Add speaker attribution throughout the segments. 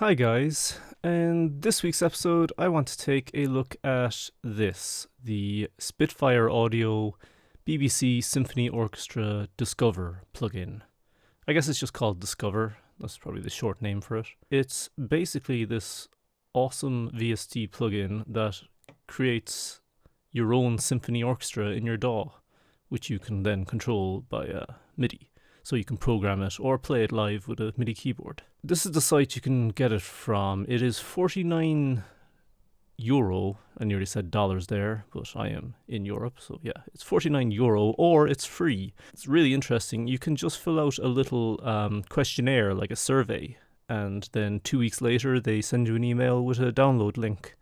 Speaker 1: Hi guys, in this week's episode I want to take a look at the Spitfire Audio BBC Symphony Orchestra Discover plugin. I guess it's just called Discover, that's probably the short name for it. It's basically this awesome VST plugin that creates your own symphony orchestra in your DAW, which you can then control by MIDI. So you can program it or play it live with a MIDI keyboard. This is the site you can get it from. It is €49. I nearly said dollars there, but I am in Europe, so yeah, it's €49 or it's free. It's really interesting. You can just fill out a little questionnaire, like a survey, and then 2 weeks later they send you an email with a download link.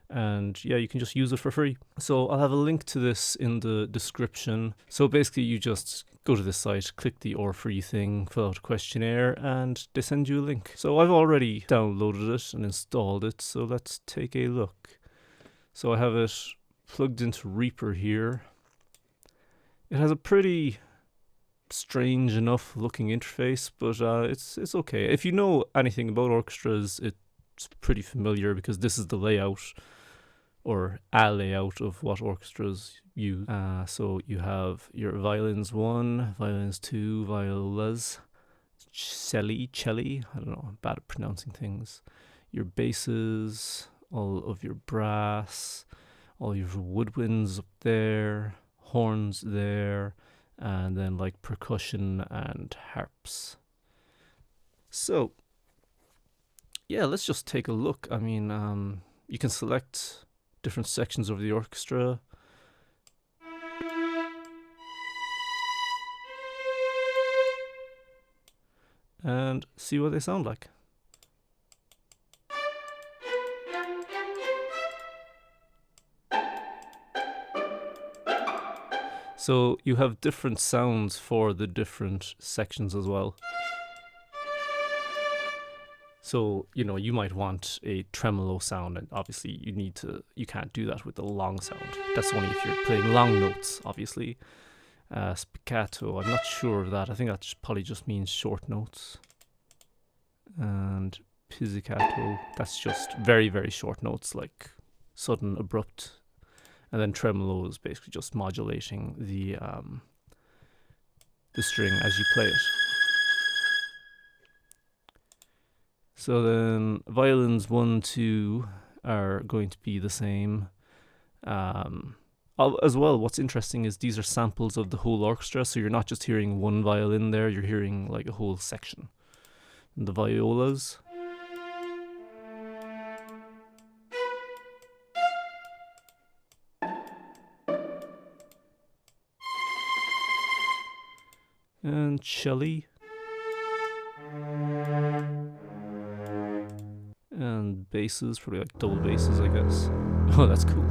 Speaker 1: And yeah, you can just use it for free. So I'll have a link to this in the description. So basically you just go to this site, click the or free thing, fill out a questionnaire, and they send you a link. So I've already downloaded it and installed it, so let's take a look. So I have it plugged into Reaper here. It has a pretty strange enough looking interface, but it's okay. If you know anything about orchestras, it's pretty familiar because this is the layout or a layout of what orchestras use. So you have your violins 1, violins 2, violas, celli, I don't know, I'm bad at pronouncing things. Your basses, all of your brass, all your woodwinds up there, horns there, and then like percussion and harps. So yeah, let's just take a look. I mean, you can select different sections of the orchestra. And see what they sound like. So you have different sounds for the different sections as well. So, you know, you might want a tremolo sound, and obviously you can't do that with the long sound. That's only if you're playing long notes, obviously. Spiccato, I'm not sure of that. I think that probably just means short notes. And pizzicato, that's just very, very short notes, like sudden, abrupt. And then tremolo is basically just modulating the string as you play it. So then violins 1, 2 are going to be the same. As well, what's interesting is these are samples of the whole orchestra, so you're not just hearing one violin there, you're hearing like a whole section. And the violas. And celli. And basses, probably like double basses, I guess. Oh, that's cool.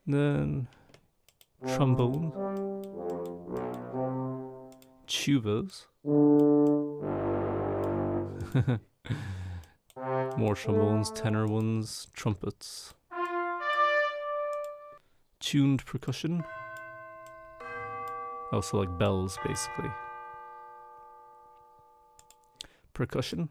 Speaker 1: Then trombone, tubas, more trombones, tenor ones, trumpets, tuned percussion, also like bells basically. Percussion.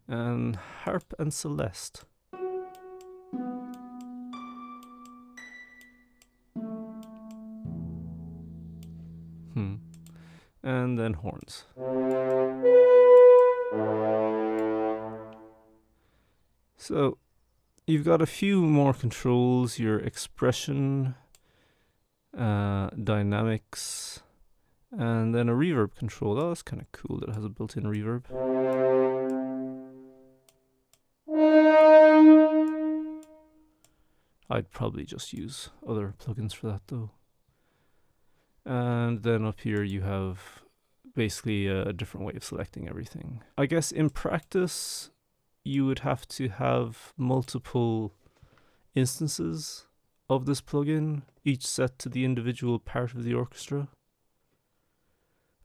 Speaker 1: And harp and celeste. And then horns. So you've got a few more controls, your expression, dynamics, and then a reverb control. Oh, that's kind of cool that it has a built-in reverb. I'd probably just use other plugins for that though. And then up here you have basically a different way of selecting everything. I guess in practice you would have to have multiple instances of this plugin, each set to the individual part of the orchestra,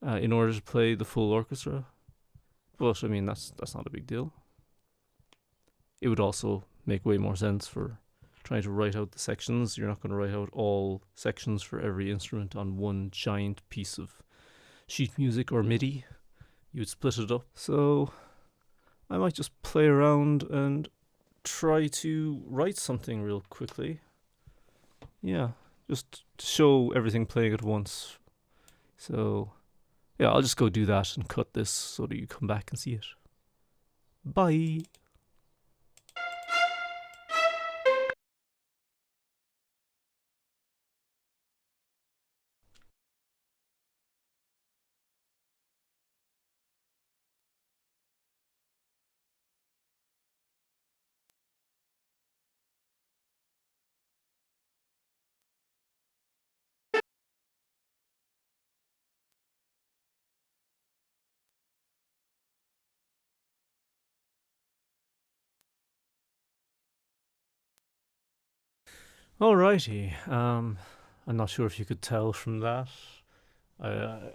Speaker 1: in order to play the full orchestra. But I mean, that's not a big deal. It would also make way more sense for trying to write out the sections. You're not going to write out all sections for every instrument on one giant piece of sheet music or MIDI. You would split it up. So I might just play around and try to write something real quickly. Yeah, just to show everything playing at once. So yeah, I'll just go do that and cut this so that you come back and see it. Bye. Alrighty. I'm not sure if you could tell from that. I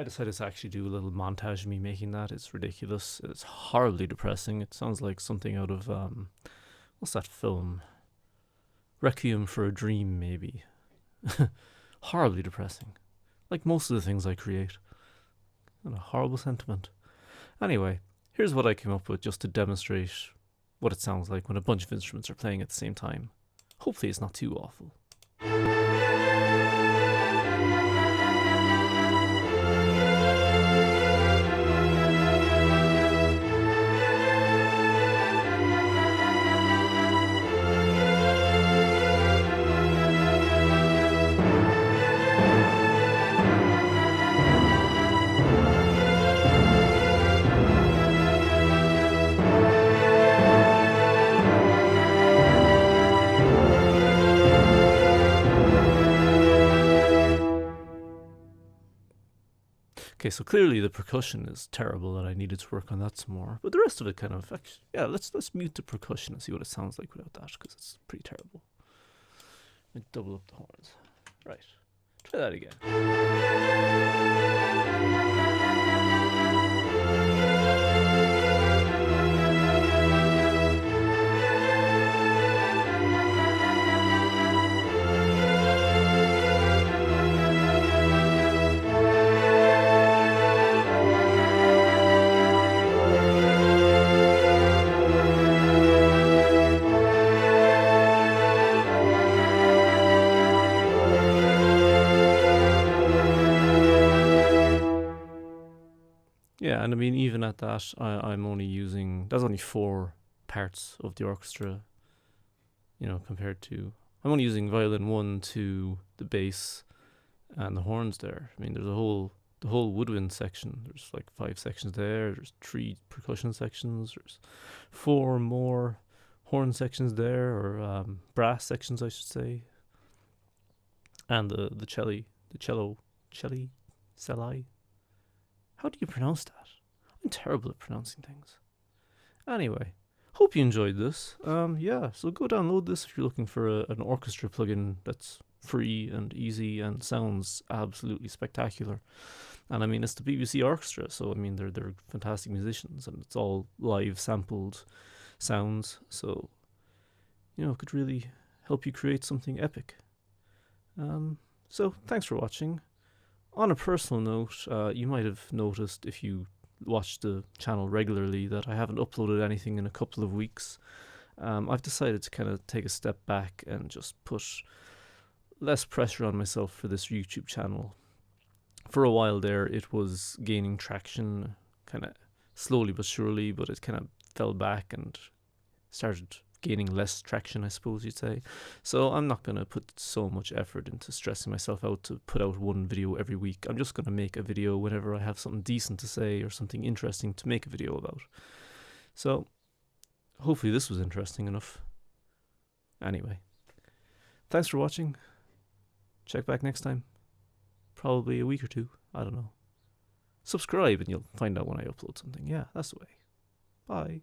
Speaker 1: decided to actually do a little montage of me making that. It's ridiculous. It's horribly depressing. It sounds like something out of what's that film? Requiem for a Dream, maybe. Horribly depressing. Like most of the things I create. And a horrible sentiment. Anyway, here's what I came up with just to demonstrate what it sounds like when a bunch of instruments are playing at the same time. Hopefully it's not too awful. Okay, so clearly the percussion is terrible and I needed to work on that some more. But the rest of it kind of, actually, yeah, let's mute the percussion and see what it sounds like without that, because it's pretty terrible. Let me double up the horns. Right, try that again. Yeah, and I mean, even at that, I'm only using, that's only 4 parts of the orchestra, you know, compared to, I'm only using violin 1, 2, the bass, and the horns there. I mean, there's the whole woodwind section. There's like 5 sections there. There's 3 percussion sections. There's 4 more horn sections there, or brass sections, I should say. And the celli. How do you pronounce that? I'm terrible at pronouncing things. Anyway, hope you enjoyed this. Yeah, so go download this if you're looking for an orchestra plugin that's free and easy and sounds absolutely spectacular. And I mean, it's the BBC Orchestra, so I mean, they're fantastic musicians, and it's all live sampled sounds. So, you know, it could really help you create something epic. So thanks for watching. On a personal note, you might have noticed if you watch the channel regularly that I haven't uploaded anything in a couple of weeks. I've decided to kind of take a step back and just put less pressure on myself for this YouTube channel. For a while there, it was gaining traction, kind of slowly but surely, but it kind of fell back and started gaining less traction, I suppose you'd say. So I'm not going to put so much effort into stressing myself out to put out one video every week. I'm just going to make a video whenever I have something decent to say or something interesting to make a video about. So hopefully this was interesting enough. Anyway, thanks for watching. Check back next time. Probably a week or 2. I don't know. Subscribe and you'll find out when I upload something. Yeah, that's the way. Bye.